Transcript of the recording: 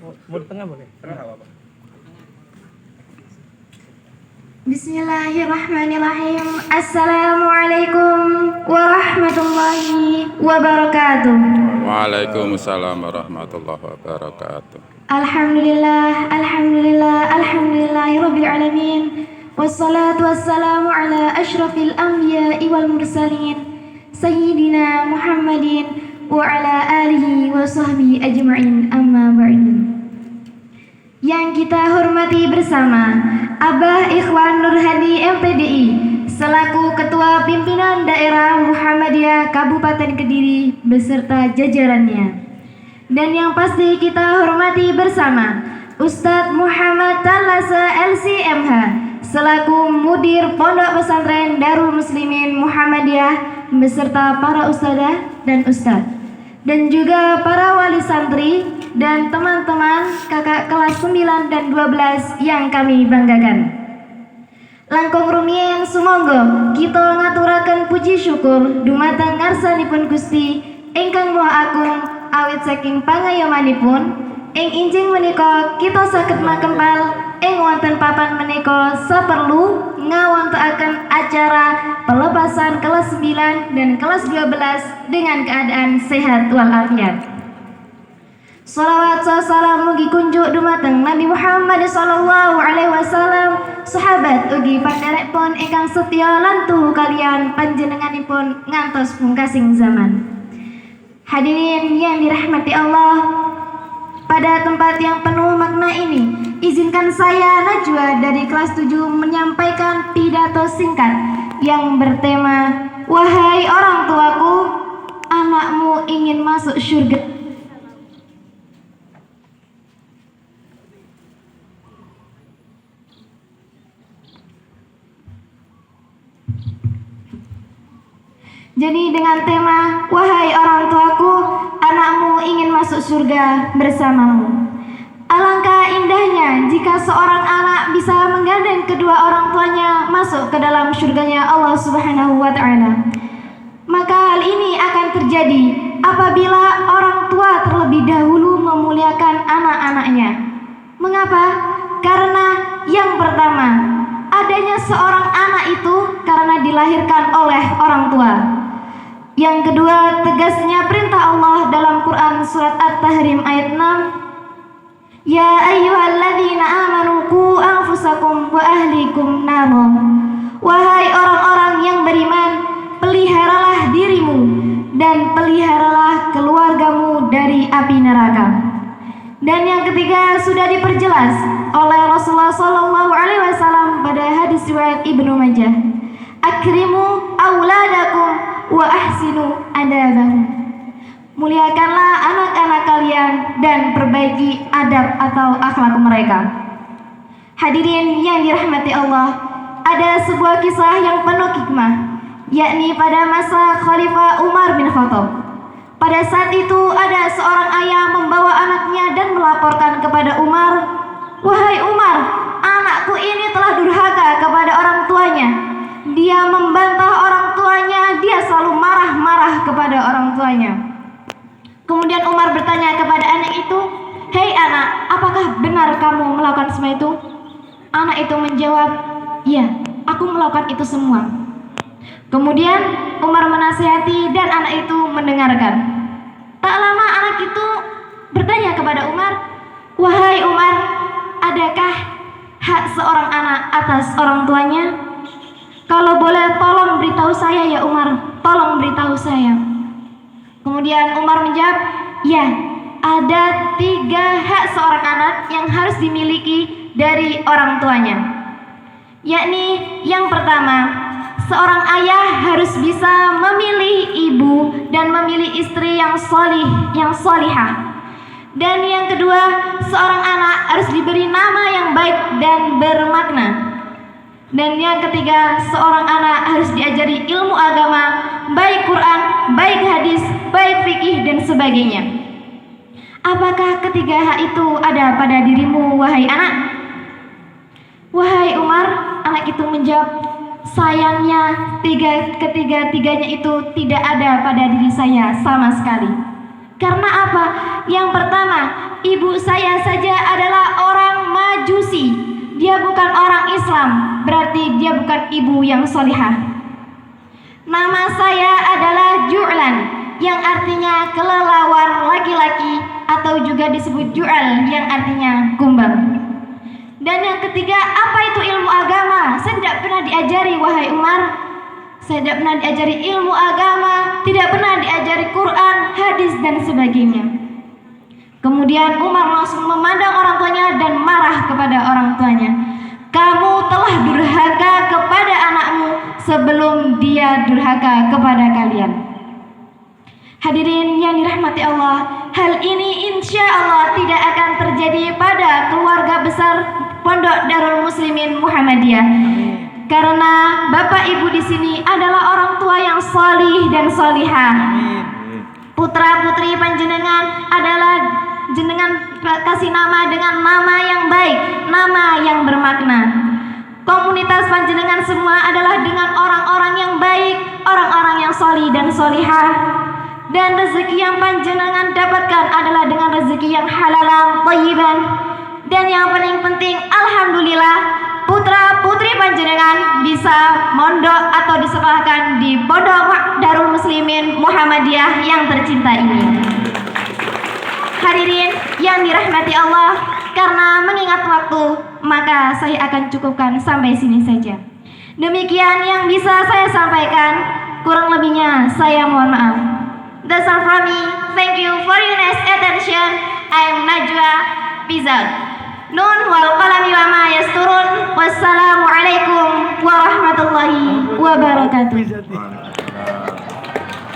Mau di tengah boleh? Tengah apa? Bismillahirrahmanirrahim. Assalamualaikum warahmatullahi wabarakatuh. Waalaikumsalam warahmatullahi wabarakatuh. Alhamdulillah, alhamdulillahirabbil alamin. Wassalatu wassalamu ala asyrafil anbiya'i wal mursalin sayyidina Muhammadin wa ala alihi wa sahbihi ajma'in, amma ba'du. Yang kita hormati bersama Abah Ikhwan Nur Hadi MPDI selaku Ketua Pimpinan Daerah Muhammadiyah Kabupaten Kediri beserta jajarannya. Dan yang pasti kita hormati bersama Ustadz Muhammad Talasa LCMH selaku Mudir Pondok Pesantren Darul Muslimin Muhammadiyah beserta para ustadzah dan ustadz, dan juga para wali santri dan teman-teman kakak kelas 9 dan 12 yang kami banggakan. Langkung rumiyin sumangga kita ngaturaken puji syukur dumateng ngarsanipun Gusti ingkang Maha Agung awit saking pangayomanipun ing injing menika kita saged makempal ing wonten papan menika saperlu ngawontenaken acara pelepasan kelas 9 dan kelas 12 dengan keadaan sehat walafiat. Salawat salam mugi kunjuk dumateng Nabi Muhammad sallallahu alaihi wasallam, sahabat ugi panderekipun ingkang setya lan tuhu kaliyan panjenenganipun ngantos pungkasing zaman. Hadirin yang dirahmati Allah, pada tempat yang penuh makna ini, izinkan saya Najwa dari kelas 7 menyampaikan pidato singkat yang bertema "Wahai orang tuaku, anakmu ingin masuk surga." Jadi dengan tema "Wahai orang tuaku, anakmu ingin masuk surga bersamamu." Alangkah indahnya jika seorang anak bisa menggandeng kedua orang tuanya masuk ke dalam surganya Allah Subhanahu wa Ta'ala. Maka hal ini akan terjadi apabila orang tua terlebih dahulu memuliakan anak-anaknya. Mengapa? Karena yang pertama, adanya seorang anak itu karena dilahirkan oleh orang tua. Yang kedua, tegasnya perintah Allah dalam Quran surat At-Tahrim ayat 6. Ya ayyuhalladzina amanu qu anfusakum wa ahlikum nara. Wahai orang-orang yang beriman, peliharalah dirimu dan peliharalah keluargamu dari api neraka. Dan yang ketiga sudah diperjelas oleh Rasulullah sallallahu alaihi wasallam pada hadis riwayat Ibnu Majah. Akrimu auladakum wa ahsinu adabahum. Muliakanlah anak-anak kalian dan perbaiki adab atau akhlak mereka. Hadirin yang dirahmati Allah, ada sebuah kisah yang penuh hikmah, yakni pada masa Khalifah Umar bin Khattab. Pada saat itu ada seorang ayah membawa anaknya dan melaporkan kepada Umar, "Wahai Umar, anakku ini telah durhaka kepada orang tuanya. Dia membantah orang tuanya, dia selalu marah-marah kepada orang tuanya." Kemudian Umar bertanya kepada anak itu, "Hei anak, apakah benar kamu melakukan semua itu?" Anak itu menjawab, "Iya, aku melakukan itu semua." Kemudian Umar menasihati dan anak itu mendengarkan. Tak lama anak itu bertanya kepada Umar, "Wahai Umar, adakah hak seorang anak atas orang tuanya? Kalau boleh tolong beritahu saya ya Umar, tolong beritahu saya." Kemudian Umar menjawab, "Ya, ada 3 hak seorang anak yang harus dimiliki dari orang tuanya. Yakni yang pertama, seorang ayah harus bisa memilih ibu dan memilih istri yang solihah. Dan yang kedua, seorang anak harus diberi nama yang baik dan bermakna. Dan yang ketiga, seorang anak harus diajari ilmu agama, baik Quran, baik hadis, baik fikih dan sebagainya. Apakah ketiga hak itu ada pada dirimu, wahai anak?" "Wahai Umar," anak itu menjawab, "sayangnya ketiga-tiganya itu tidak ada pada diri saya sama sekali." Karena apa? Yang pertama, ibu saya saja adalah orang Majusi. Dia bukan orang Islam, berarti dia bukan ibu yang solihah. Nama saya adalah Ju'lan, yang artinya kelelawar laki-laki, atau juga disebut Ju'al, yang artinya kumbang. Dan yang ketiga, apa itu ilmu agama? Saya tidak pernah diajari, wahai Umar. Saya tidak pernah diajari ilmu agama, tidak pernah diajari Quran, hadis, dan sebagainya. Kemudian Umar langsung memandang orang tuanya dan marah kepada orang tuanya. Kamu telah durhaka kepada anakmu sebelum dia durhaka kepada kalian. Hadirin yang dirahmati Allah, hal ini insya Allah tidak akan terjadi pada keluarga besar Pondok Darul Muslimin Muhammadiyah. Karena Bapak Ibu di sini adalah orang tua yang salih dan salihah. Putra putri panjenengan adalah jenengan kasih nama dengan nama yang baik, nama yang bermakna. Komunitas panjenengan semua adalah dengan orang-orang yang baik, orang-orang yang salih dan salihah. Dan rezeki yang panjenengan dapatkan adalah dengan rezeki yang halalan, thayyiban. Dan yang paling penting, alhamdulillah, putra putri panjenengan bisa mondok atau disekolahkan di Pondok Darul Muslimin Muhammadiyah yang tercinta ini. Hadirin yang dirahmati Allah, karena mengingat waktu, maka saya akan cukupkan sampai sini saja. Demikian yang bisa saya sampaikan, kurang lebihnya saya mohon maaf. That's all from me. Thank you for your nice attention. I'm Najwa. Peace out. Nun wal qalami wa ma yasturun. Wassalamualaikum warahmatullahi wabarakatuh.